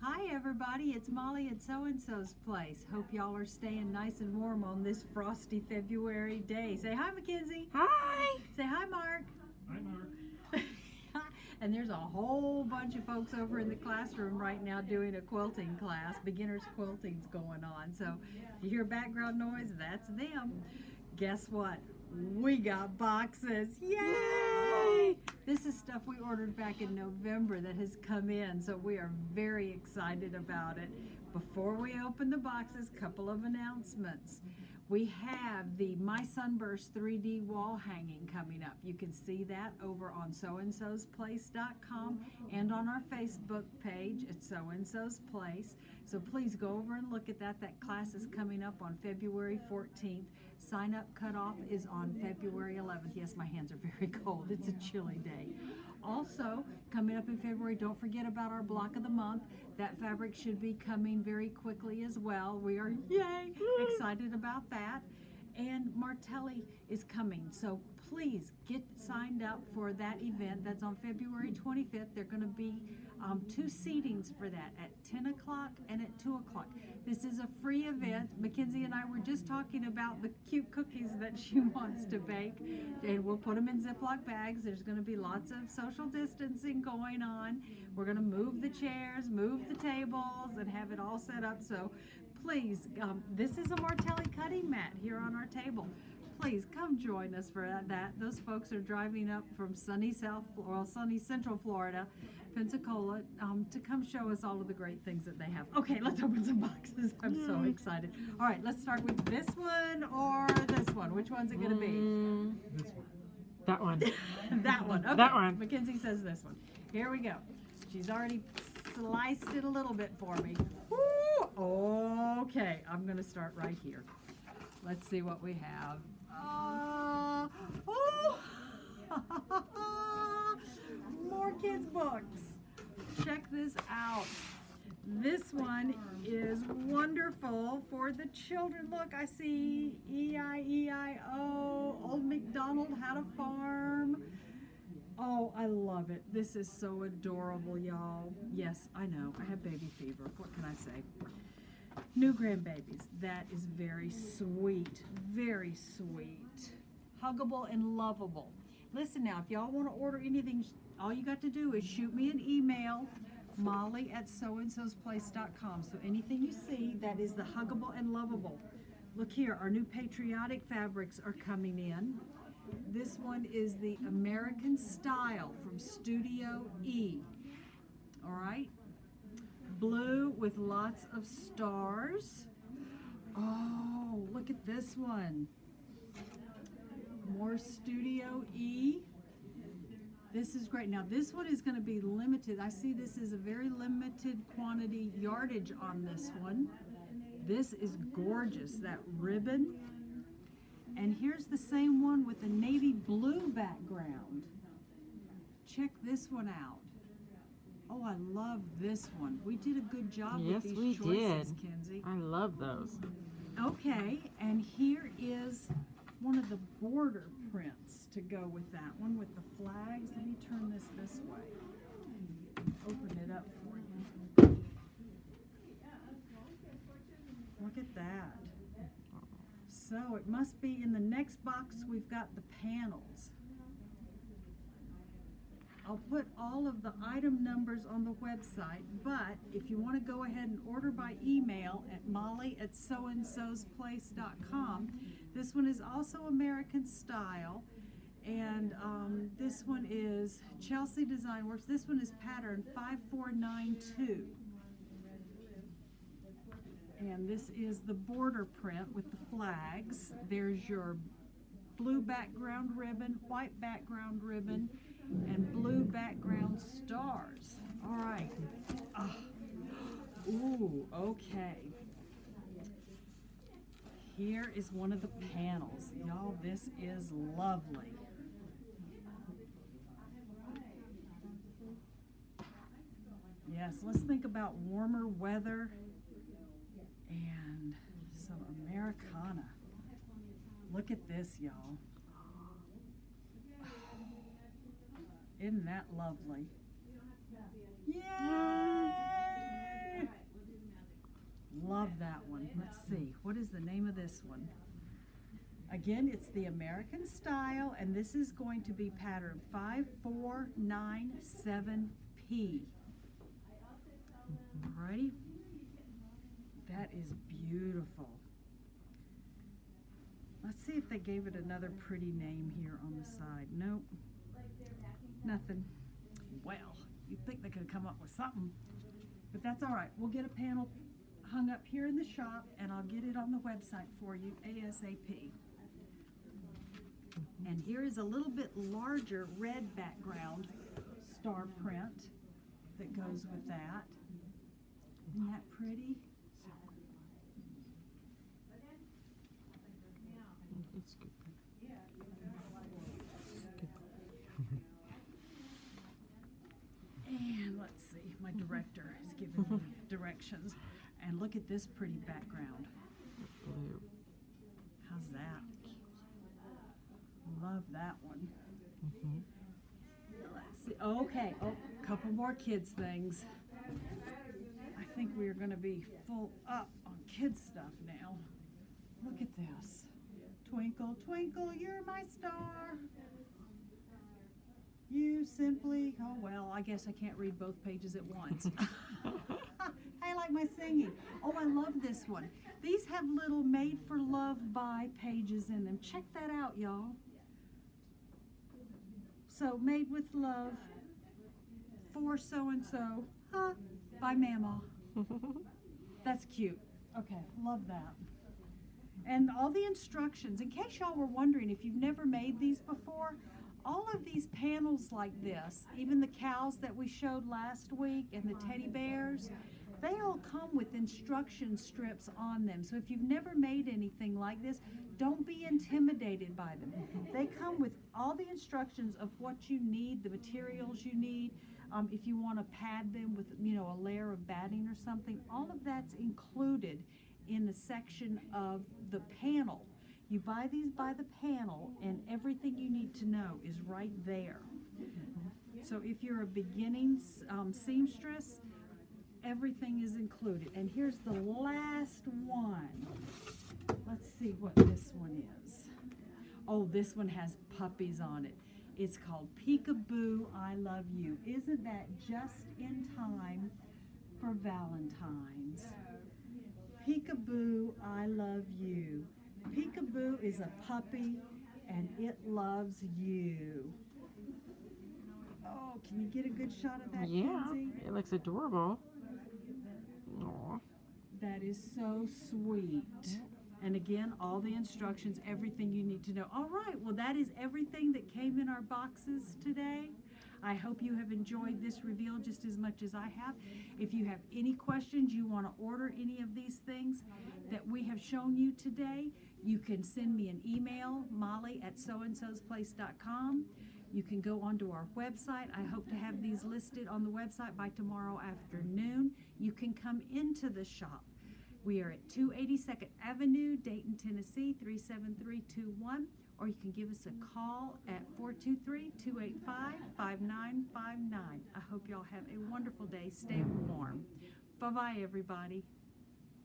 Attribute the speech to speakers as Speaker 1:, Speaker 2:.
Speaker 1: Hi everybody, it's Molly at So-and-so's place. Hope y'all are staying nice and warm on this frosty February day. Say hi, Mackenzie.
Speaker 2: Hi.
Speaker 1: Say hi, Mark.
Speaker 3: Hi, Mark.
Speaker 1: And there's a whole bunch of folks over in the classroom right now doing a quilting class. Beginners quilting's going on. So if you hear background noise, that's them. Guess what? We got boxes. Yay! This is stuff we ordered back in November that has come in, so we are very excited about it. Before we open the boxes, couple of announcements. We have the My Sunburst 3D wall hanging coming up. You can see that over on soandsosplace.com and on our Facebook page at So-and-so's Place. So please go over and look at that. That class is coming up on February 14th. Sign up cutoff is on February 11th. Yes, my hands are very cold. It's a chilly day. Also, coming up in February, don't forget about our block of the month. That fabric should be coming very quickly as well. We are, yay, excited about that. And Martelli is coming, so please get signed up for that event. That's on February 25th. There are going to be 2 seatings for that at 10 o'clock and at 2 o'clock. This is a free event. Mackenzie and I were just talking about the cute cookies that she wants to bake, and we'll put them in Ziploc bags. There's going to be lots of social distancing going on. We're going to move the chairs, move the tables, and have it all set up. So please, this is a Martelli cutting mat here on our table. Please come join us for that. Those folks are driving up from sunny Central Florida, Pensacola, to come show us all of the great things that they have. Okay, let's open some boxes. I'm so excited. All right, let's start with this one or this one. Which one's it going to be?
Speaker 3: This one.
Speaker 2: That one.
Speaker 1: That one. Okay.
Speaker 2: That one.
Speaker 1: Mackenzie says this one. Here we go. She's already sliced it a little bit for me. Woo! Okay, I'm going to start right here. Let's see what we have. More kids' books. Check this out. This one is wonderful for the children. Look, I see E-I-E-I-O, Old MacDonald Had a Farm. Oh, I love it. This is so adorable, y'all. Yes, I know. I have baby fever. What can I say? New grandbabies. That is very sweet. Very sweet. Huggable and lovable. Listen now, if y'all want to order anything, all you got to do is shoot me an email, Molly at soandsosplace.com. So anything you see, that is the huggable and lovable. Look here, our new patriotic fabrics are coming in. This one is the American Style from Studio E. All right. Blue with lots of stars. Oh, look at this one. More Studio E. This is great. Now this one is going to be limited. I see this is a very limited quantity yardage on this one. This is gorgeous, that ribbon. And here's the same one with a navy blue background. Check this one out. Oh, I love this one. We did a good job
Speaker 2: Yes,
Speaker 1: with
Speaker 2: we
Speaker 1: these choices,
Speaker 2: did.
Speaker 1: Kenzie.
Speaker 2: I love those.
Speaker 1: Okay, and here is one of the border prints to go with that one with the flags. Let me turn this way. Open it up for you. Look at that. So it must be in the next box. We've got the panels. I'll put all of the item numbers on the website, but if you want to go ahead and order by email at molly at soandsosplace.com, this one is also American Style, and this one is Chelsea Design Works. This one is pattern 5492. And this is the border print with the flags. There's your blue background ribbon, white background ribbon, and blue background stars. All right. Ooh, okay. Here is one of the panels. Y'all, this is lovely. Yes, let's think about warmer weather and some Americana. Look at this, y'all. Isn't that lovely? Yay! is the name of this one? Again, it's the American style, and this is going to be pattern 5497P. Alrighty. That is beautiful. Let's see if they gave it another pretty name here on the side. Nope. Nothing. Well, you'd think they could come up with something. But that's all right. We'll get a panel hung up here in the shop, and I'll get it on the website for you ASAP. And here is a little bit larger red background star print that goes with that. Isn't that pretty?
Speaker 2: It's good.
Speaker 1: And let's see, my director is giving me directions. And look at this pretty background.
Speaker 2: Blue.
Speaker 1: How's that? Love that one. Let's see. Okay, couple more kids things. I think we are going to be full up on kids stuff now. Look at this. Twinkle, twinkle, you're my star. You simply, oh well, I guess I can't read both pages at once. I like my singing. Oh, I love this one. These have little made for love by pages in them. Check that out, y'all. So, made with love for so-and-so, by Mama. That's cute. Okay, love that. And all the instructions, in case y'all were wondering, if you've never made these before, all of these panels like this, even the cows that we showed last week and the teddy bears, they all come with instruction strips on them. So if you've never made anything like this, don't be intimidated by them. They come with all the instructions of what you need, the materials you need. If you want to pad them with, a layer of batting or something, all of that's included in the section of the panel. You buy these by the panel, and everything you need to know is right there. So if you're a beginning seamstress, everything is included. And here's the last one. Let's see what this one is. Oh, this one has puppies on it. It's called Peekaboo, I Love You. Isn't that just in time for Valentine's? Peekaboo, I Love You. Peekaboo is a puppy, and it loves you. Oh, can you get a good shot of that,
Speaker 2: Yeah,
Speaker 1: Kenzie?
Speaker 2: it looks adorable. Aw.
Speaker 1: That is so sweet. And again, all the instructions, everything you need to know. All right, well, that is everything that came in our boxes today. I hope you have enjoyed this reveal just as much as I have. If you have any questions, you want to order any of these things that we have shown you today, you can send me an email, molly@soandsosplace.com. You can go onto our website. I hope to have these listed on the website by tomorrow afternoon. You can come into the shop. We are at 282nd Avenue, Dayton, Tennessee, 37321, or you can give us a call at 423-285-5959. I hope y'all have a wonderful day. Stay warm. Bye-bye, everybody.